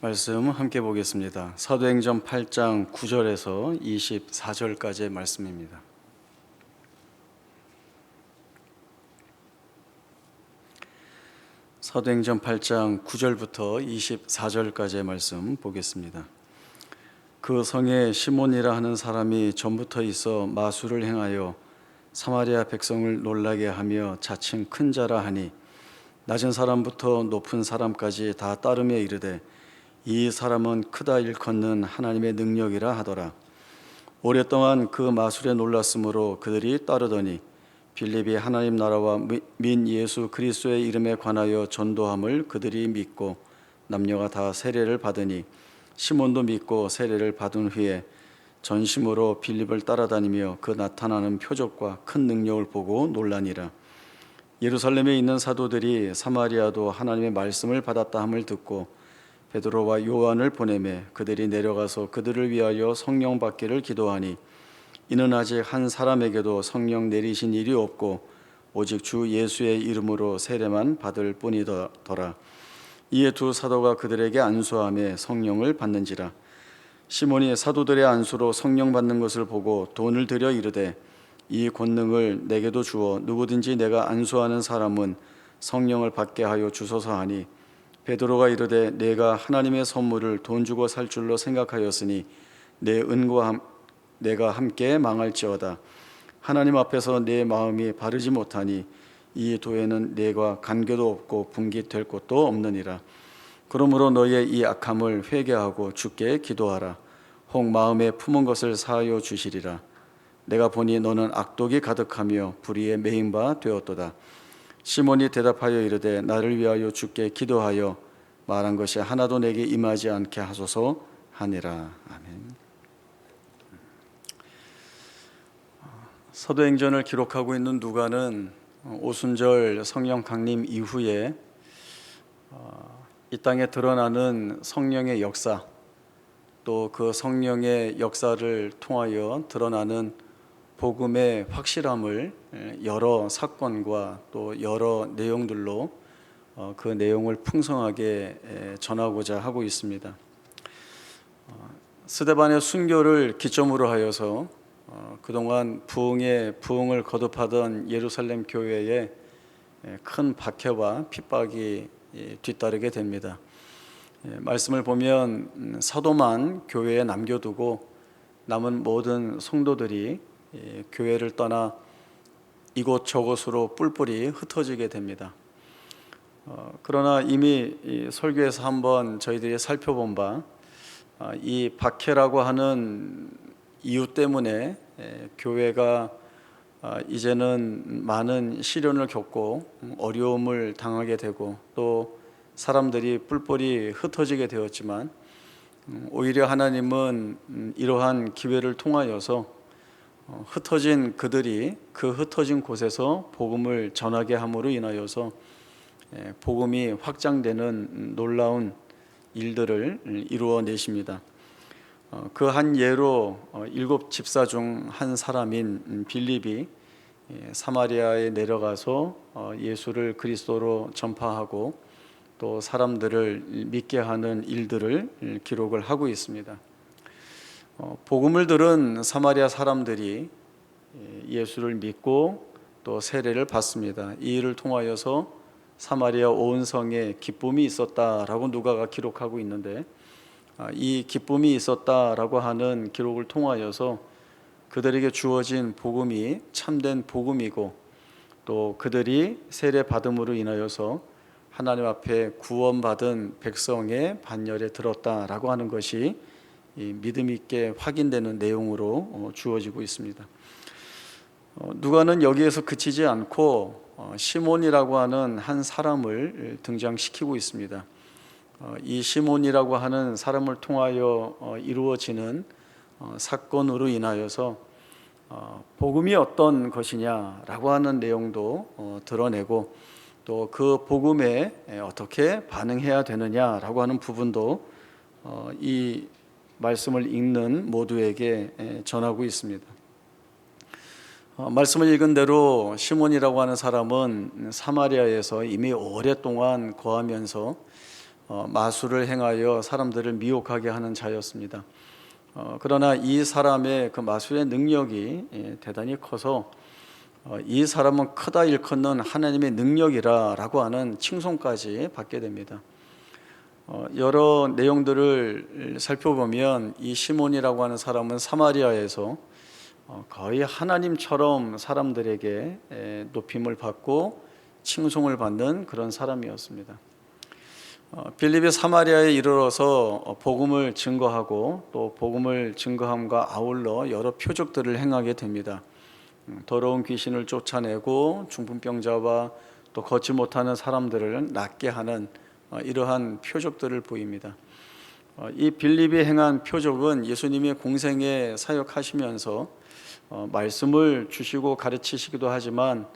말씀 함께 보겠습니다. 사도행전 8장 9절에서 24절까지의 말씀입니다. 사도행전 8장 9절부터 24절까지의 말씀 보겠습니다. 그 성에 시몬이라 하는 사람이 전부터 있어 마술을 행하여 사마리아 백성을 놀라게 하며 자칭 큰 자라 하니 낮은 사람부터 높은 사람까지 다 따르며 이르되 이 사람은 크다 일컫는 하나님의 능력이라 하더라. 오랫동안 그 마술에 놀랐으므로 그들이 따르더니 빌립이 하나님 나라와 민 예수 그리스도의 이름에 관하여 전도함을 그들이 믿고 남녀가 다 세례를 받으니 시몬도 믿고 세례를 받은 후에 전심으로 빌립을 따라다니며 그 나타나는 표적과 큰 능력을 보고 놀라니라. 예루살렘에 있는 사도들이 사마리아도 하나님의 말씀을 받았다 함을 듣고 베드로와 요한을 보내매 그들이 내려가서 그들을 위하여 성령 받기를 기도하니 이는 아직 한 사람에게도 성령 내리신 일이 없고 오직 주 예수의 이름으로 세례만 받을 뿐이더라. 이에 두 사도가 그들에게 안수하며 성령을 받는지라. 시몬이 사도들의 안수로 성령 받는 것을 보고 돈을 들여 이르되 이 권능을 내게도 주어 누구든지 내가 안수하는 사람은 성령을 받게 하여 주소서 하니 베드로가 이르되 내가 하나님의 선물을 돈 주고 살 줄로 생각하였으니 내 은과 내가 함께 망할지어다. 하나님 앞에서 내 마음이 바르지 못하니 이 도에는 내가 간교도 없고 분깃될 곳도 없느니라. 그러므로 너의 이 악함을 회개하고 주께 기도하라. 혹 마음에 품은 것을 사하여 주시리라. 내가 보니 너는 악독이 가득하며 불의에 매인 바 되었도다. 시몬이 대답하여 이르되 나를 위하여 주께 기도하여 말한 것이 하나도 내게 임하지 않게 하소서 하니라. 아멘. 사도행전을 기록하고 있는 누가는 오순절 성령 강림 이후에 이 땅에 드러나는 성령의 역사, 또 그 성령의 역사를 통하여 드러나는 복음의 확실함을 여러 사건과 또 여러 내용들로 그 내용을 풍성하게 전하고자 하고 있습니다. 스데반의 순교를 기점으로 하여서 그동안 부흥을 거듭하던 예루살렘 교회에 큰 박해와 핍박이 뒤따르게 됩니다. 말씀을 보면 사도만 교회에 남겨두고 남은 모든 성도들이 교회를 떠나 이곳저곳으로 뿔뿔이 흩어지게 됩니다. 그러나 이미 설교에서 한번 저희들이 살펴본 바 이 박해라고 하는 이유 때문에 교회가 이제는 많은 시련을 겪고 어려움을 당하게 되고 또 사람들이 뿔뿔이 흩어지게 되었지만 오히려 하나님은 이러한 기회를 통하여서 흩어진 그들이 그 흩어진 곳에서 복음을 전하게 함으로 인하여서 복음이 확장되는 놀라운 일들을 이루어내십니다. 그 한 예로 7 집사 중 한 사람인 빌립이 사마리아에 내려가서 예수를 그리스도로 전파하고 또 사람들을 믿게 하는 일들을 기록을 하고 있습니다. 복음을 들은 사마리아 사람들이 예수를 믿고 또 세례를 받습니다. 이 일을 통하여서 사마리아 온 성에 기쁨이 있었다라고 누가가 기록하고 있는데 이 기쁨이 있었다라고 하는 기록을 통하여서 그들에게 주어진 복음이 참된 복음이고 또 그들이 세례 받음으로 인하여서 하나님 앞에 구원받은 백성의 반열에 들었다라고 하는 것이 믿음 있게 확인되는 내용으로 주어지고 있습니다. 누가는 여기에서 그치지 않고 시몬이라고 하는 한 사람을 등장시키고 있습니다. 이 시몬이라고 하는 사람을 통하여 이루어지는 사건으로 인하여서 복음이 어떤 것이냐라고 하는 내용도 드러내고 또 그 복음에 어떻게 반응해야 되느냐라고 하는 부분도 이 말씀을 읽는 모두에게 전하고 있습니다. 말씀을 읽은 대로 시몬이라고 하는 사람은 사마리아에서 이미 오랫동안 거하면서 마술을 행하여 사람들을 미혹하게 하는 자였습니다. 그러나 이 사람의 그 마술의 능력이 대단히 커서 이 사람은 크다 일컫는 하나님의 능력이라고 하는 칭송까지 받게 됩니다. 여러 내용들을 살펴보면 이 시몬이라고 하는 사람은 사마리아에서 거의 하나님처럼 사람들에게 높임을 받고 칭송을 받는 그런 사람이었습니다. 빌립이 사마리아에 이르러서 복음을 증거하고 또 복음을 증거함과 아울러 여러 표적들을 행하게 됩니다. 더러운 귀신을 쫓아내고 중풍병자와 또 걷지 못하는 사람들을 낫게 하는 이러한 표적들을 보입니다. 이 빌립이 행한 표적은 예수님이 공생에 사역하시면서 말씀을 주시고 가르치시기도 하지만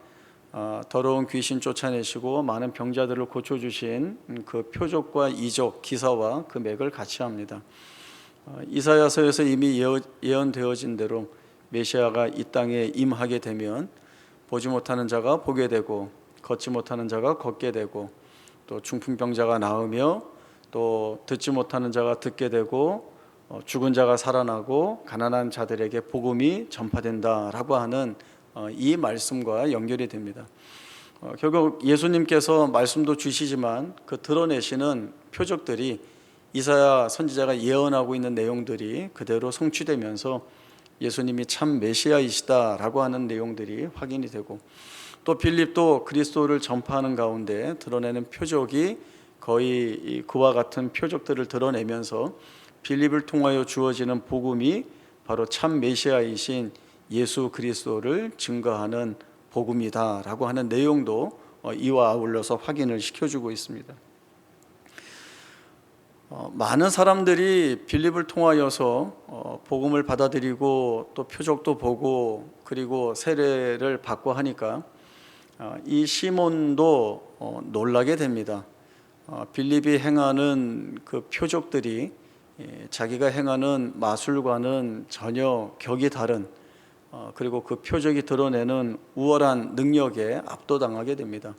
더러운 귀신 쫓아내시고 많은 병자들을 고쳐주신 그 표적과 이적, 기사와 그 맥을 같이 합니다. 이사야서에서 이미 예언되어진 대로 메시아가 이 땅에 임하게 되면 보지 못하는 자가 보게 되고 걷지 못하는 자가 걷게 되고 또 중풍병자가 나으며 또 듣지 못하는 자가 듣게 되고 죽은 자가 살아나고 가난한 자들에게 복음이 전파된다라고 하는 이 말씀과 연결이 됩니다. 결국 예수님께서 말씀도 주시지만 그 드러내시는 표적들이 이사야 선지자가 예언하고 있는 내용들이 그대로 성취되면서 예수님이 참 메시아이시다라고 하는 내용들이 확인이 되고 또 빌립도 그리스도를 전파하는 가운데 드러내는 표적이 거의 그와 같은 표적들을 드러내면서 빌립을 통하여 주어지는 복음이 바로 참 메시아이신 예수 그리스도를 증거하는 복음이다라고 하는 내용도 이와 아울러서 확인을 시켜주고 있습니다. 많은 사람들이 빌립을 통하여서 복음을 받아들이고 또 표적도 보고 그리고 세례를 받고 하니까 이 시몬도 놀라게 됩니다. 빌립이 행하는 그 표적들이 자기가 행하는 마술과는 전혀 격이 다른 그리고 그 표적이 드러내는 우월한 능력에 압도당하게 됩니다.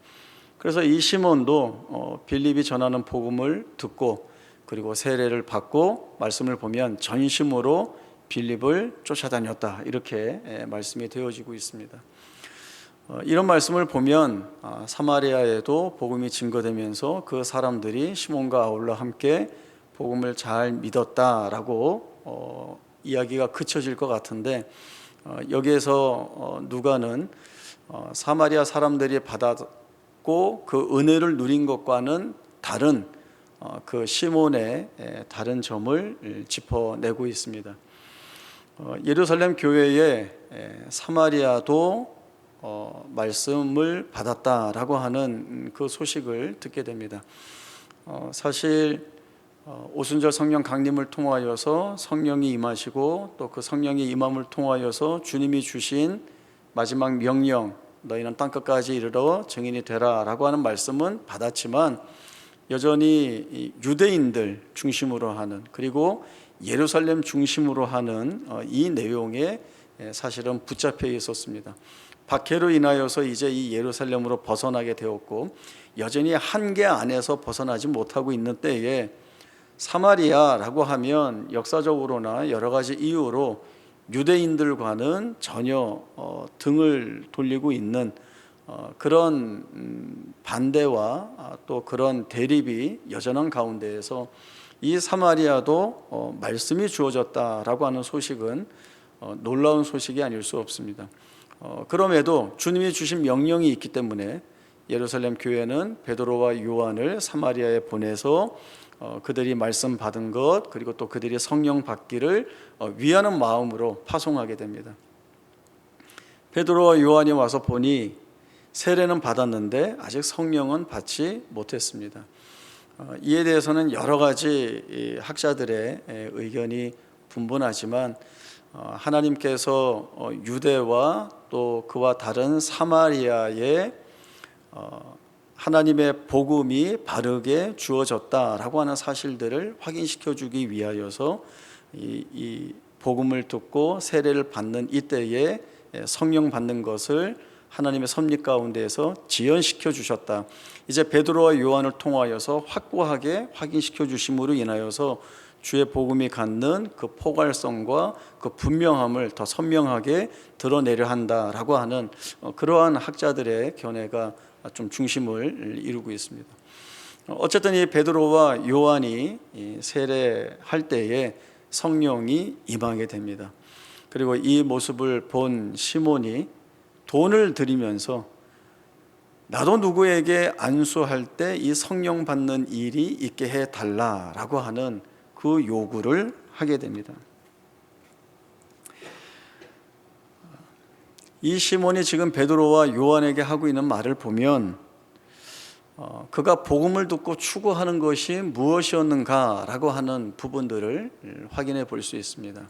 그래서 이 시몬도 빌립이 전하는 복음을 듣고 그리고 세례를 받고 말씀을 보면 전심으로 빌립을 쫓아다녔다 이렇게 말씀이 되어지고 있습니다. 이런 말씀을 보면 사마리아에도 복음이 증거되면서 그 사람들이 시몬과 아울러 함께 복음을 잘 믿었다라고 이야기가 그쳐질 것 같은데 여기에서 누가는 사마리아 사람들이 받았고 그 은혜를 누린 것과는 다른 그 시몬의 다른 점을 짚어내고 있습니다. 예루살렘 교회에 사마리아도 말씀을 받았다라고 하는 그 소식을 듣게 됩니다. 사실 오순절 성령 강림을 통하여서 성령이 임하시고 또 그 성령이 임함을 통하여서 주님이 주신 마지막 명령 너희는 땅끝까지 이르러 증인이 되라라고 하는 말씀은 받았지만 여전히 유대인들 중심으로 하는 그리고 예루살렘 중심으로 하는 이 내용에 사실은 붙잡혀 있었습니다. 박해로 인하여서 이제 이 예루살렘으로 벗어나게 되었고 여전히 한계 안에서 벗어나지 못하고 있는 때에 사마리아라고 하면 역사적으로나 여러 가지 이유로 유대인들과는 전혀 등을 돌리고 있는 그런 반대와 또 그런 대립이 여전한 가운데에서 이 사마리아도 말씀이 주어졌다라고 하는 소식은 놀라운 소식이 아닐 수 없습니다. 그럼에도 주님이 주신 명령이 있기 때문에 예루살렘 교회는 베드로와 요한을 사마리아에 보내서 그들이 말씀 받은 것 그리고 또 그들이 성령 받기를 위하는 마음으로 파송하게 됩니다. 베드로와 요한이 와서 보니 세례는 받았는데 아직 성령은 받지 못했습니다. 이에 대해서는 여러 가지 학자들의 의견이 분분하지만 하나님께서 유대와 또 그와 다른 사마리아에 하나님의 복음이 바르게 주어졌다라고 하는 사실들을 확인시켜 주기 위하여서 이 복음을 듣고 세례를 받는 이때에 성령 받는 것을 하나님의 섭리 가운데에서 지연시켜 주셨다. 이제 베드로와 요한을 통하여서 확고하게 확인시켜 주심으로 인하여서 주의 복음이 갖는 그 포괄성과 그 분명함을 더 선명하게 드러내려 한다라고 하는 그러한 학자들의 견해가 좀 중심을 이루고 있습니다. 어쨌든 이 베드로와 요한이 세례할 때에 성령이 임하게 됩니다. 그리고 이 모습을 본 시몬이 돈을 드리면서 나도 누구에게 안수할 때 이 성령 받는 일이 있게 해달라라고 하는 그 요구를 하게 됩니다. 이 시몬이 지금 베드로와 요한에게 하고 있는 말을 보면 그가 복음을 듣고 추구하는 것이 무엇이었는가라고 하는 부분들을 확인해 볼 수 있습니다.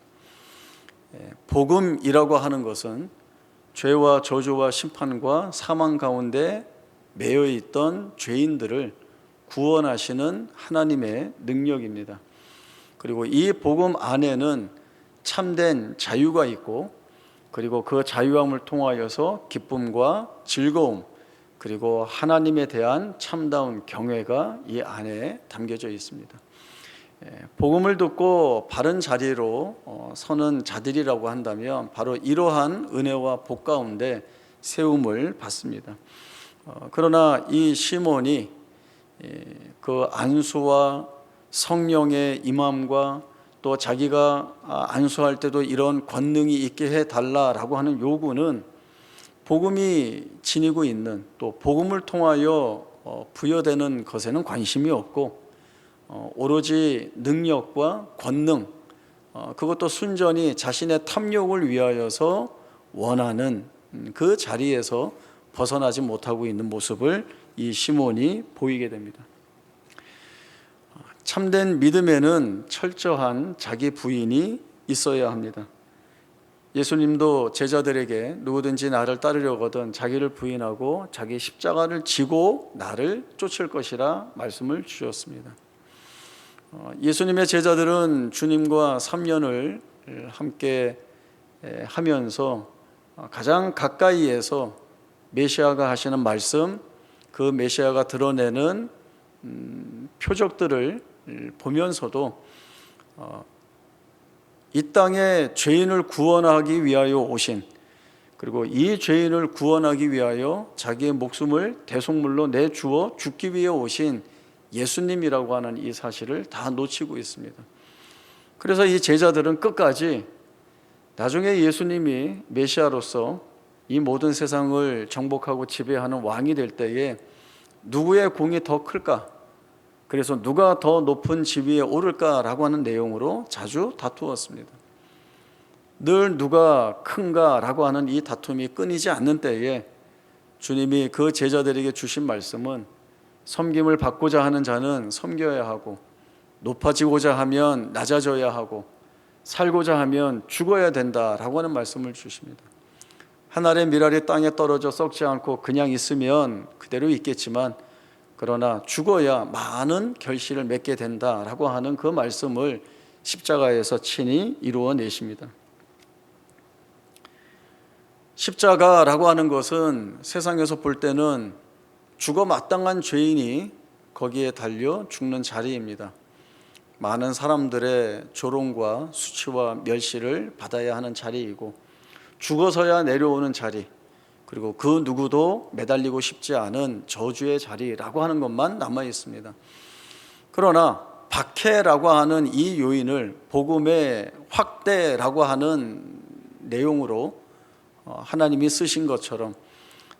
복음이라고 하는 것은 죄와 저주와 심판과 사망 가운데 매여 있던 죄인들을 구원하시는 하나님의 능력입니다. 그리고 이 복음 안에는 참된 자유가 있고, 그리고 그 자유함을 통하여서 기쁨과 즐거움, 그리고 하나님에 대한 참다운 경외가 이 안에 담겨져 있습니다. 복음을 듣고 바른 자리로 서는 자들이라고 한다면 바로 이러한 은혜와 복 가운데 세움을 받습니다. 그러나 이 시몬이 그 안수와 성령의 임함과 또 자기가 안수할 때도 이런 권능이 있게 해달라라고 하는 요구는 복음이 지니고 있는, 또 복음을 통하여 부여되는 것에는 관심이 없고 오로지 능력과 권능, 그것도 순전히 자신의 탐욕을 위하여서 원하는 그 자리에서 벗어나지 못하고 있는 모습을 이 시몬이 보이게 됩니다. 참된 믿음에는 철저한 자기 부인이 있어야 합니다. 예수님도 제자들에게 누구든지 나를 따르려거든 자기를 부인하고 자기 십자가를 지고 나를 쫓을 것이라 말씀을 주셨습니다. 예수님의 제자들은 주님과 3년을 함께 하면서 가장 가까이에서 메시아가 하시는 말씀, 그 메시아가 드러내는 표적들을 보면서도 이 땅에 죄인을 구원하기 위하여 오신, 그리고 이 죄인을 구원하기 위하여 자기의 목숨을 대속물로 내주어 죽기 위해 오신 예수님이라고 하는 이 사실을 다 놓치고 있습니다. 그래서 이 제자들은 끝까지 나중에 예수님이 메시아로서 이 모든 세상을 정복하고 지배하는 왕이 될 때에 누구의 공이 더 클까? 그래서 누가 더 높은 지위에 오를까라고 하는 내용으로 자주 다투었습니다. 늘 누가 큰가라고 하는 이 다툼이 끊이지 않는 때에 주님이 그 제자들에게 주신 말씀은 섬김을 받고자 하는 자는 섬겨야 하고, 높아지고자 하면 낮아져야 하고, 살고자 하면 죽어야 된다라고 하는 말씀을 주십니다. 한 알의 밀알이 땅에 떨어져 썩지 않고 그냥 있으면 그대로 있겠지만, 그러나 죽어야 많은 결실을 맺게 된다라고 하는 그 말씀을 십자가에서 친히 이루어내십니다. 십자가라고 하는 것은 세상에서 볼 때는 죽어 마땅한 죄인이 거기에 달려 죽는 자리입니다. 많은 사람들의 조롱과 수치와 멸시를 받아야 하는 자리이고, 죽어서야 내려오는 자리, 그리고 그 누구도 매달리고 싶지 않은 저주의 자리라고 하는 것만 남아 있습니다. 그러나 박해라고 하는 이 요인을 복음의 확대라고 하는 내용으로 하나님이 쓰신 것처럼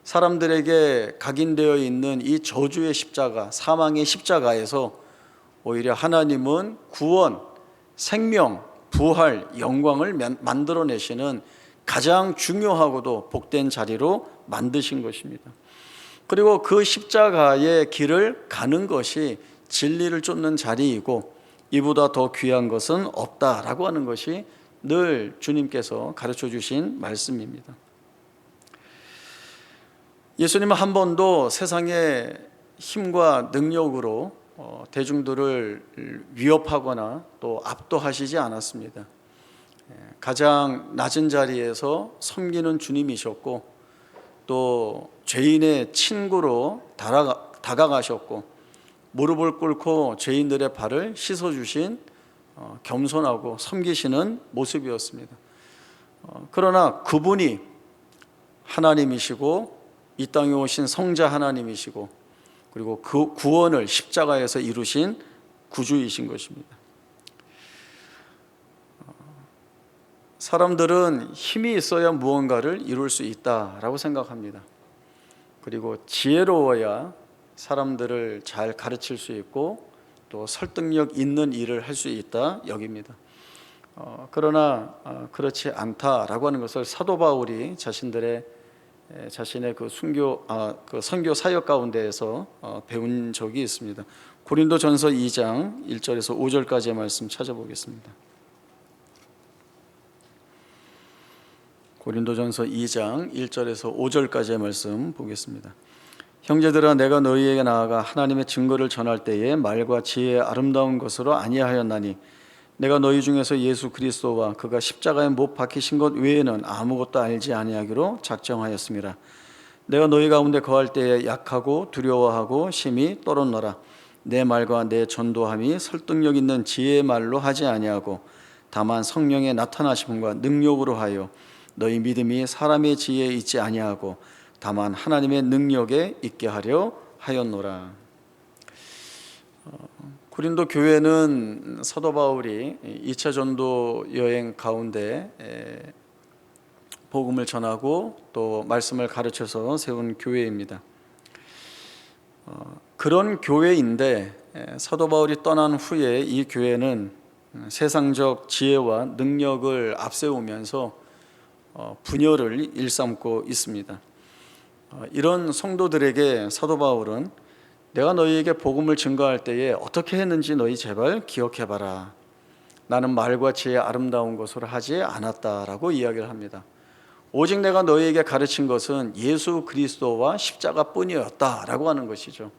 사람들에게 각인되어 있는 이 저주의 십자가, 사망의 십자가에서 오히려 하나님은 구원, 생명, 부활, 영광을 만들어내시는 가장 중요하고도 복된 자리로 만드신 것입니다. 그리고 그 십자가의 길을 가는 것이 진리를 쫓는 자리이고, 이보다 더 귀한 것은 없다라고 하는 것이 늘 주님께서 가르쳐 주신 말씀입니다. 예수님은 한 번도 세상의 힘과 능력으로 대중들을 위협하거나 또 압도하시지 않았습니다. 가장 낮은 자리에서 섬기는 주님이셨고, 또 죄인의 친구로 다가가셨고 무릎을 꿇고 죄인들의 발을 씻어주신 겸손하고 섬기시는 모습이었습니다. 그러나 그분이 하나님이시고 이 땅에 오신 성자 하나님이시고 그리고 그 구원을 십자가에서 이루신 구주이신 것입니다. 사람들은 힘이 있어야 무언가를 이룰 수 있다라고 생각합니다. 그리고 지혜로워야 사람들을 잘 가르칠 수 있고 또 설득력 있는 일을 할 수 있다 여깁니다. 그러나 그렇지 않다라고 하는 것을 사도 바울이 자신의 그 선교 사역 가운데에서 배운 적이 있습니다. 고린도전서 2장 1절에서 5절까지의 말씀 찾아보겠습니다. 고린도전서 2장 1절에서 5절까지의 말씀 보겠습니다. 형제들아, 내가 너희에게 나아가 하나님의 증거를 전할 때에 말과 지혜의 아름다운 것으로 아니하였나니 내가 너희 중에서 예수 그리스도와 그가 십자가에 못 박히신 것 외에는 아무것도 알지 아니하기로 작정하였습니다. 내가 너희 가운데 거할 때에 약하고 두려워하고 심히 떨었노라. 내 말과 내 전도함이 설득력 있는 지혜의 말로 하지 아니하고 다만 성령의 나타나심과 능력으로 하여 너희 믿음이 사람의 지혜에 있지 아니하고 다만 하나님의 능력에 있게 하려 하였노라. 고린도 교회는 사도 바울이 2차 전도 여행 가운데 복음을 전하고 또 말씀을 가르쳐서 세운 교회입니다. 그런 교회인데 사도 바울이 떠난 후에 이 교회는 세상적 지혜와 능력을 앞세우면서 분열을 일삼고 있습니다. 이런 성도들에게 사도 바울은 내가 너희에게 복음을 증거할 때에 어떻게 했는지 너희 제발 기억해봐라. 나는 말과 지혜의 아름다운 것으로 하지 않았다라고 이야기를 합니다. 오직 내가 너희에게 가르친 것은 예수 그리스도와 십자가뿐이었다라고 하는 것이죠.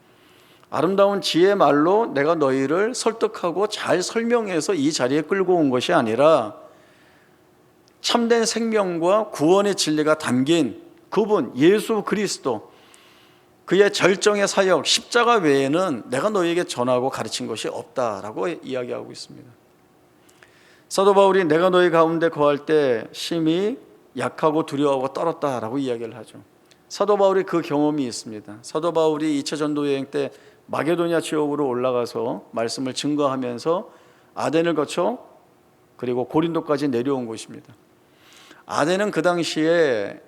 아름다운 지혜의 말로 내가 너희를 설득하고 잘 설명해서 이 자리에 끌고 온 것이 아니라 참된 생명과 구원의 진리가 담긴 그분 예수 그리스도, 그의 절정의 사역 십자가 외에는 내가 너희에게 전하고 가르친 것이 없다라고 이야기하고 있습니다. 사도 바울이 내가 너희 가운데 거할 때 심히 약하고 두려워하고 떨었다라고 이야기를 하죠. 사도 바울이 그 경험이 있습니다. 사도 바울이 2차 전도 여행 때 마게도냐 지역으로 올라가서 말씀을 증거하면서 아덴을 거쳐 그리고 고린도까지 내려온 곳입니다. 아덴은 그 당시에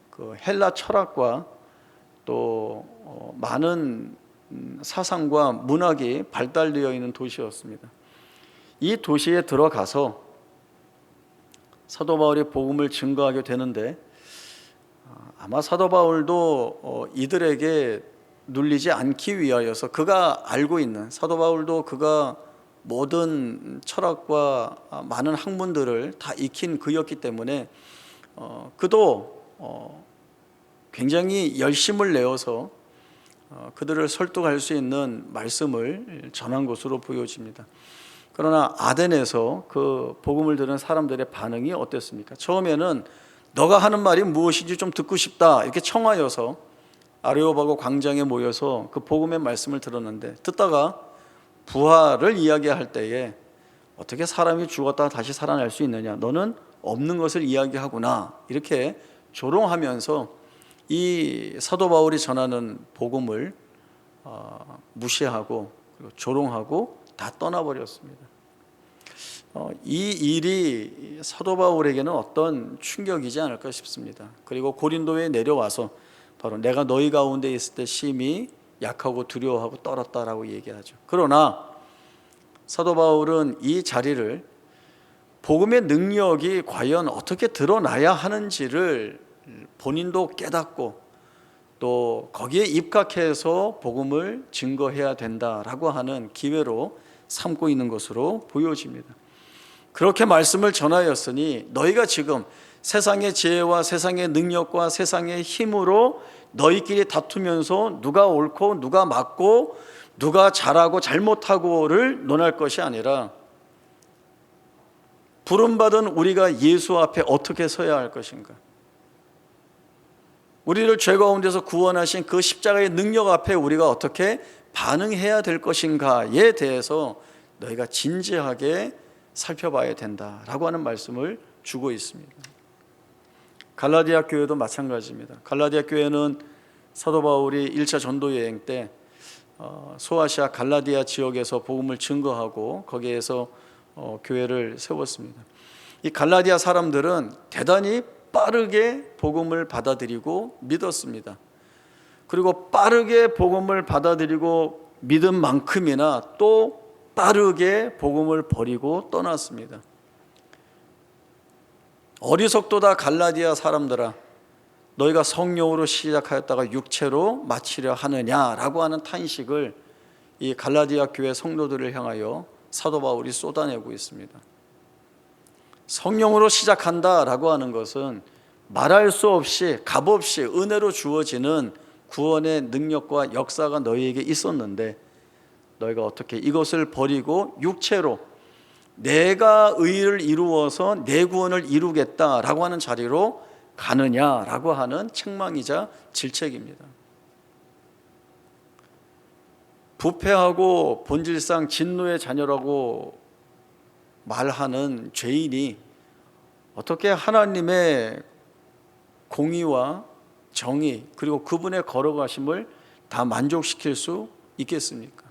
그 헬라 철학과 또 많은 사상과 문학이 발달되어 있는 도시였습니다. 이 도시에 들어가서 사도 바울이 복음을 증거하게 되는데 아마 사도 바울도 이들에게 눌리지 않기 위하여서 그가 알고 있는 사도 바울도 그가 모든 철학과 많은 학문들을 다 익힌 그였기 때문에 그도 굉장히 열심을 내어서 그들을 설득할 수 있는 말씀을 전한 것으로 보여집니다. 그러나 아덴에서 그 복음을 들은 사람들의 반응이 어땠습니까? 처음에는 너가 하는 말이 무엇인지 좀 듣고 싶다 이렇게 청하여서 아레오바고 광장에 모여서 그 복음의 말씀을 들었는데 듣다가 부활을 이야기할 때에 어떻게 사람이 죽었다가 다시 살아날 수 있느냐, 너는 없는 것을 이야기하구나, 이렇게 조롱하면서 이 사도 바울이 전하는 복음을 무시하고 그리고 조롱하고 다 떠나버렸습니다. 이 일이 사도 바울에게는 어떤 충격이지 않을까 싶습니다. 그리고 고린도에 내려와서 바로 내가 너희 가운데 있을 때 심히 약하고 두려워하고 떨었다라고 얘기하죠. 그러나 사도 바울은 이 자리를 복음의 능력이 과연 어떻게 드러나야 하는지를 본인도 깨닫고 또 거기에 입각해서 복음을 증거해야 된다라고 하는 기회로 삼고 있는 것으로 보여집니다. 그렇게 말씀을 전하였으니 너희가 지금 세상의 지혜와 세상의 능력과 세상의 힘으로 너희끼리 다투면서 누가 옳고 누가 맞고 누가 잘하고 잘못하고를 논할 것이 아니라 부름받은 우리가 예수 앞에 어떻게 서야 할 것인가, 우리를 죄 가운데서 구원하신 그 십자가의 능력 앞에 우리가 어떻게 반응해야 될 것인가에 대해서 너희가 진지하게 살펴봐야 된다라고 하는 말씀을 주고 있습니다. 갈라디아 교회도 마찬가지입니다. 갈라디아 교회는 사도 바울이 1차 전도 여행 때 소아시아 갈라디아 지역에서 복음을 증거하고 거기에서 교회를 세웠습니다. 이 갈라디아 사람들은 대단히 빠르게 복음을 받아들이고 믿었습니다. 그리고 빠르게 복음을 받아들이고 믿은 만큼이나 또 빠르게 복음을 버리고 떠났습니다. 어리석도다 갈라디아 사람들아, 너희가 성령으로 시작하였다가 육체로 마치려 하느냐라고 하는 탄식을 이 갈라디아 교회 성도들을 향하여 사도 바울이 쏟아내고 있습니다. 성령으로 시작한다라고 하는 것은 말할 수 없이 값없이 은혜로 주어지는 구원의 능력과 역사가 너희에게 있었는데 너희가 어떻게 이것을 버리고 육체로 내가 의를 이루어서 내 구원을 이루겠다라고 하는 자리로 가느냐라고 하는 책망이자 질책입니다. 부패하고 본질상 진노의 자녀라고 말하는 죄인이 어떻게 하나님의 공의와 정의 그리고 그분의 걸어가심을 다 만족시킬 수 있겠습니까?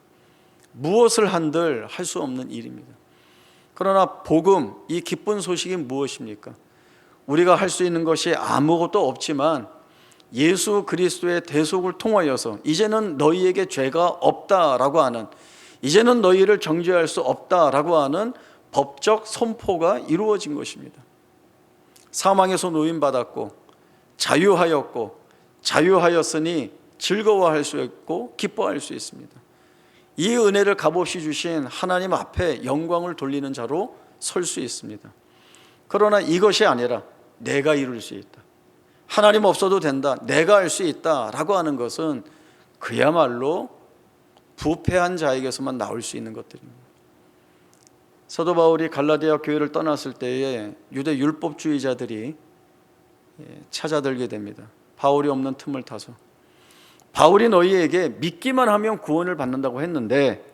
무엇을 한들 할 수 없는 일입니다. 그러나 복음, 이 기쁜 소식이 무엇입니까? 우리가 할 수 있는 것이 아무것도 없지만 예수 그리스도의 대속을 통하여서 이제는 너희에게 죄가 없다라고 하는, 이제는 너희를 정죄할 수 없다라고 하는 법적 선포가 이루어진 것입니다. 사망에서 노임받았고 자유하였고 자유하였으니 즐거워할 수 있고 기뻐할 수 있습니다. 이 은혜를 값없이 주신 하나님 앞에 영광을 돌리는 자로 설 수 있습니다. 그러나 이것이 아니라 내가 이룰 수 있다, 하나님 없어도 된다, 내가 할 수 있다라고 하는 것은 그야말로 부패한 자에게서만 나올 수 있는 것들입니다. 사도 바울이 갈라디아 교회를 떠났을 때에 유대 율법주의자들이 찾아들게 됩니다. 바울이 없는 틈을 타서 바울이 너희에게 믿기만 하면 구원을 받는다고 했는데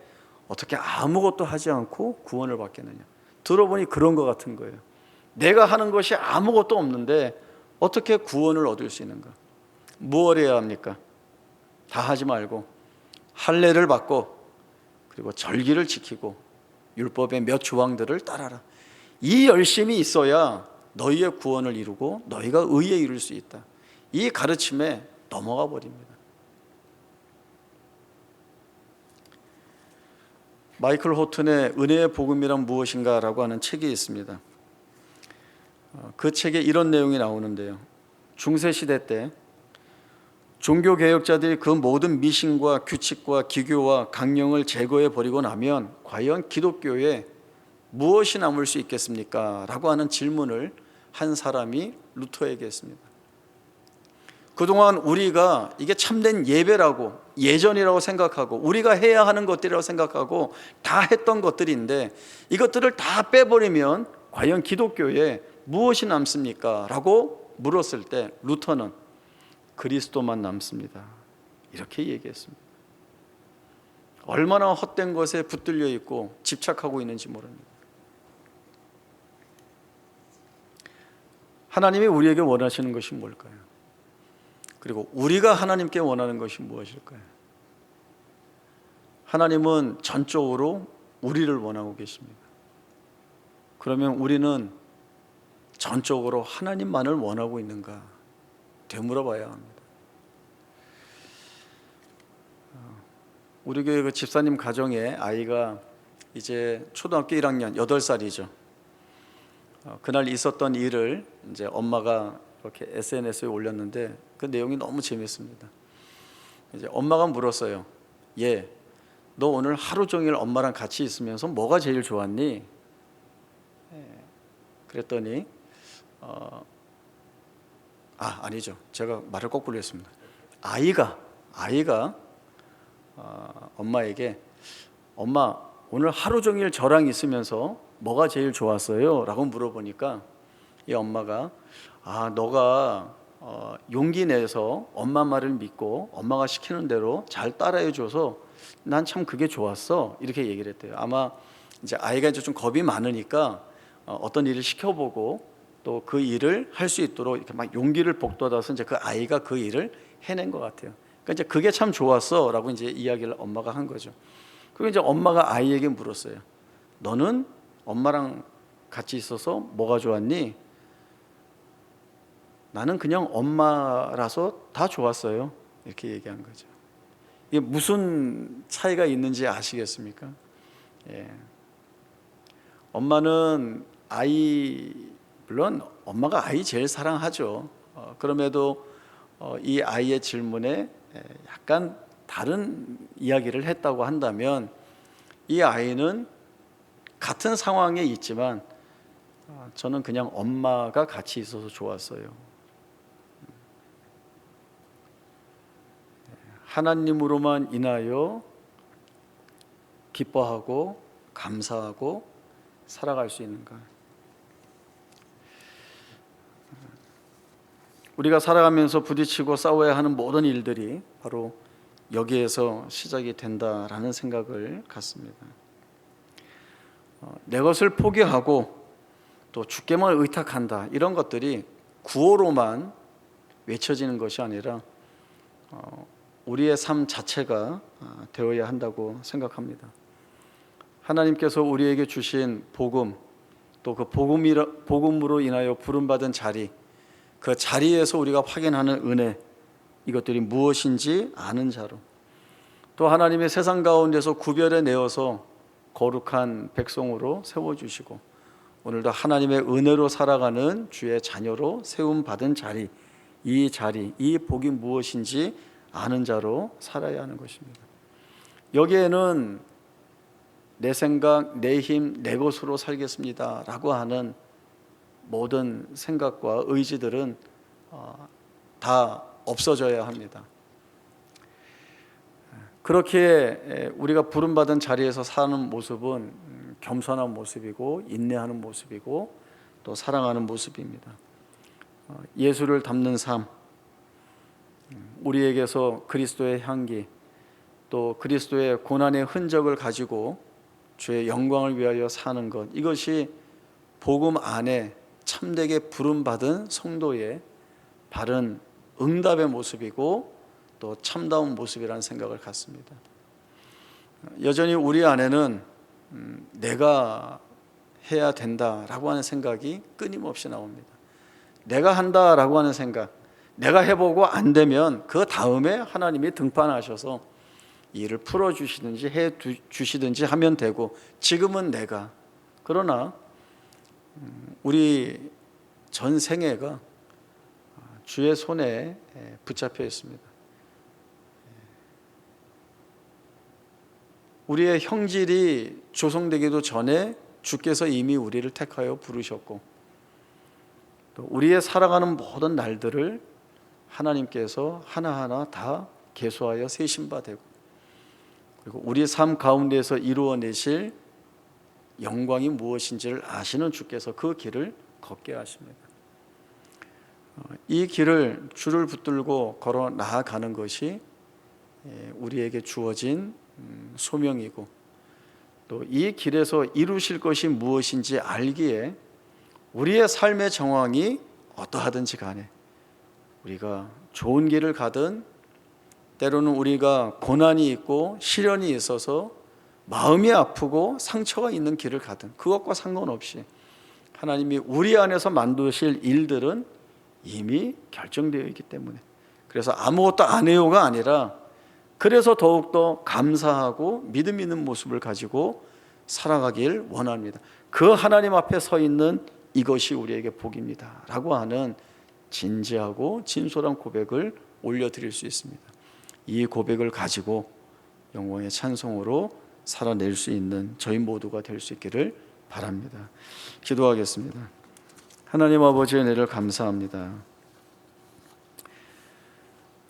어떻게 아무것도 하지 않고 구원을 받겠느냐. 들어보니 그런 것 같은 거예요. 내가 하는 것이 아무것도 없는데 어떻게 구원을 얻을 수 있는가? 무엇을 해야 합니까? 다 하지 말고 할례를 받고 그리고 절기를 지키고 율법의 몇 조항들을 따라라. 이 열심이 있어야 너희의 구원을 이루고 너희가 의에 이룰 수 있다. 이 가르침에 넘어가 버립니다. 마이클 호튼의 은혜의 복음이란 무엇인가라고 하는 책이 있습니다. 그 책에 이런 내용이 나오는데요. 중세시대 때 종교개혁자들이 그 모든 미신과 규칙과 기교와 강령을 제거해 버리고 나면 과연 기독교에 무엇이 남을 수 있겠습니까? 라고 하는 질문을 한 사람이 루터에게 했습니다. 그동안 우리가 이게 참된 예배라고 예전이라고 생각하고 우리가 해야 하는 것들이라고 생각하고 다 했던 것들인데 이것들을 다 빼버리면 과연 기독교에 무엇이 남습니까? 라고 물었을 때 루터는 그리스도만 남습니다. 이렇게 얘기했습니다. 얼마나 헛된 것에 붙들려 있고 집착하고 있는지 모릅니다. 하나님이 우리에게 원하시는 것이 뭘까요? 그리고 우리가 하나님께 원하는 것이 무엇일까요? 하나님은 전적으로 우리를 원하고 계십니다. 그러면 우리는 전적으로 하나님만을 원하고 있는가 되물어봐야 합니다. 우리 교회 그 집사님 가정에 아이가 이제 초등학교 1학년 8살이죠. 그날 있었던 일을 이제 엄마가 이렇게 SNS에 올렸는데 그 내용이 너무 재밌습니다. 이제 엄마가 물었어요. 얘, 너 오늘 하루 종일 엄마랑 같이 있으면서 뭐가 제일 좋았니? 그랬더니 아니죠. 제가 말을 거꾸로 했습니다. 아이가 엄마에게 엄마 오늘 하루 종일 저랑 있으면서 뭐가 제일 좋았어요? 라고 물어보니까 이 엄마가 너가 용기 내서 엄마 말을 믿고 엄마가 시키는 대로 잘 따라해줘서 난 참 그게 좋았어, 이렇게 얘기를 했대요. 아마 이제 아이가 이제 좀 겁이 많으니까 어떤 일을 시켜보고 또 그 일을 할 수 있도록 이렇게 막 용기를 북돋아서 이제 그 아이가 그 일을 해낸 것 같아요. 그러니까 이제 그게 참 좋았어라고 이제 이야기를 엄마가 한 거죠. 그리고 이제 엄마가 아이에게 물었어요. 너는 엄마랑 같이 있어서 뭐가 좋았니? 나는 그냥 엄마라서 다 좋았어요, 이렇게 얘기한 거죠. 이게 무슨 차이가 있는지 아시겠습니까? 예. 엄마는 물론 엄마가 아이 제일 사랑하죠. 그럼에도 이 아이의 질문에 약간 다른 이야기를 했다고 한다면 이 아이는 같은 상황에 있지만 저는 그냥 엄마가 같이 있어서 좋았어요. 하나님으로만 인하여 기뻐하고 감사하고 살아갈 수 있는가? 우리가 살아가면서 부딪히고 싸워야 하는 모든 일들이 바로 여기에서 시작이 된다라는 생각을 갖습니다. 내 것을 포기하고 또 주께만 의탁한다, 이런 것들이 구호로만 외쳐지는 것이 아니라 우리의 삶 자체가 되어야 한다고 생각합니다. 하나님께서 우리에게 주신 복음, 또 그 복음으로 인하여 부름받은 자리, 그 자리에서 우리가 확인하는 은혜, 이것들이 무엇인지 아는 자로, 또 하나님의 세상 가운데서 구별해 내어서 거룩한 백성으로 세워주시고 오늘도 하나님의 은혜로 살아가는 주의 자녀로 세움받은 자리, 이 복이 무엇인지 아는 자로 살아야 하는 것입니다. 여기에는 내 생각, 내 힘, 내 것으로 살겠습니다 라고 하는 모든 생각과 의지들은 다 없어져야 합니다. 그렇게 우리가 부름받은 자리에서 사는 모습은 겸손한 모습이고 인내하는 모습이고 또 사랑하는 모습입니다. 예수를 닮는 삶, 우리에게서 그리스도의 향기, 또 그리스도의 고난의 흔적을 가지고 주의 영광을 위하여 사는 것, 이것이 복음 안에 참되게 부름받은 성도의 바른 응답의 모습이고 또 참다운 모습이라는 생각을 갖습니다. 여전히 우리 안에는 내가 해야 된다라고 하는 생각이 끊임없이 나옵니다. 내가 한다라고 하는 생각, 내가 해보고 안 되면 그 다음에 하나님이 등판하셔서 일을 풀어주시든지 해주시든지 하면 되고, 지금은 내가. 그러나 우리 전 생애가 주의 손에 붙잡혀 있습니다. 우리의 형질이 조성되기도 전에 주께서 이미 우리를 택하여 부르셨고, 또 우리의 살아가는 모든 날들을 하나님께서 하나하나 다 계수하여 세신 바 되고, 그리고 우리의 삶 가운데서 이루어내실 영광이 무엇인지를 아시는 주께서 그 길을 걷게 하십니다. 이 길을 줄을 붙들고 걸어 나아가는 것이 우리에게 주어진 소명이고, 또 이 길에서 이루실 것이 무엇인지 알기에 우리의 삶의 정황이 어떠하든지 간에 우리가 좋은 길을 가든 때로는 우리가 고난이 있고 시련이 있어서 마음이 아프고 상처가 있는 길을 가든 그것과 상관없이 하나님이 우리 안에서 만드실 일들은 이미 결정되어 있기 때문에, 그래서 아무것도 안 해요가 아니라 그래서 더욱더 감사하고 믿음 있는 모습을 가지고 살아가길 원합니다. 그 하나님 앞에 서 있는 이것이 우리에게 복입니다 라고 하는 진지하고 진솔한 고백을 올려드릴 수 있습니다. 이 고백을 가지고 영광의 찬송으로 살아낼 수 있는 저희 모두가 될 수 있기를 바랍니다. 기도하겠습니다. 하나님 아버지의 은혜를 감사합니다.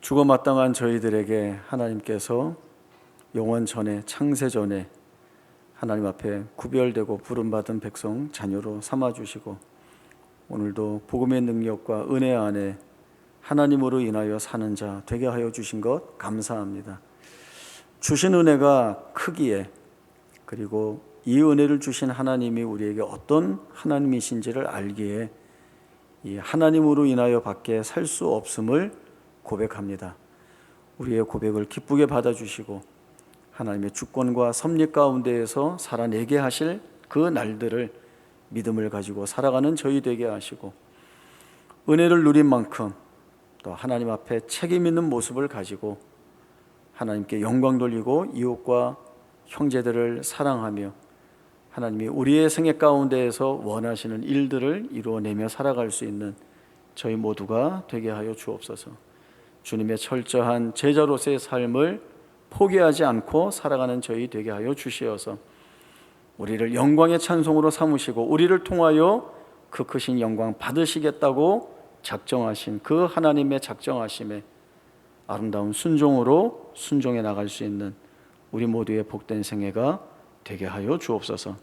죽어 마땅한 저희들에게 하나님께서 영원 전에, 창세 전에 하나님 앞에 구별되고 부름받은 백성 자녀로 삼아주시고 오늘도 복음의 능력과 은혜 안에 하나님으로 인하여 사는 자 되게 하여 주신 것 감사합니다. 주신 은혜가 크기에, 그리고 이 은혜를 주신 하나님이 우리에게 어떤 하나님이신지를 알기에 이 하나님으로 인하여 밖에 살 수 없음을 고백합니다. 우리의 고백을 기쁘게 받아주시고 하나님의 주권과 섭리 가운데에서 살아내게 하실 그 날들을 믿음을 가지고 살아가는 저희 되게 하시고, 은혜를 누린 만큼 또 하나님 앞에 책임 있는 모습을 가지고 하나님께 영광 돌리고 이웃과 형제들을 사랑하며 하나님이 우리의 생애 가운데에서 원하시는 일들을 이루어내며 살아갈 수 있는 저희 모두가 되게 하여 주옵소서. 주님의 철저한 제자로서의 삶을 포기하지 않고 살아가는 저희 되게 하여 주시어서 우리를 영광의 찬송으로 삼으시고 우리를 통하여 그 크신 영광 받으시겠다고 작정하신 그 하나님의 작정하심에 아름다운 순종으로 순종해 나갈 수 있는 우리 모두의 복된 생애가 되게 하여 주옵소서.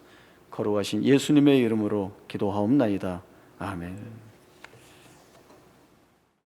거룩하신 예수님의 이름으로 기도하옵나이다. 아멘.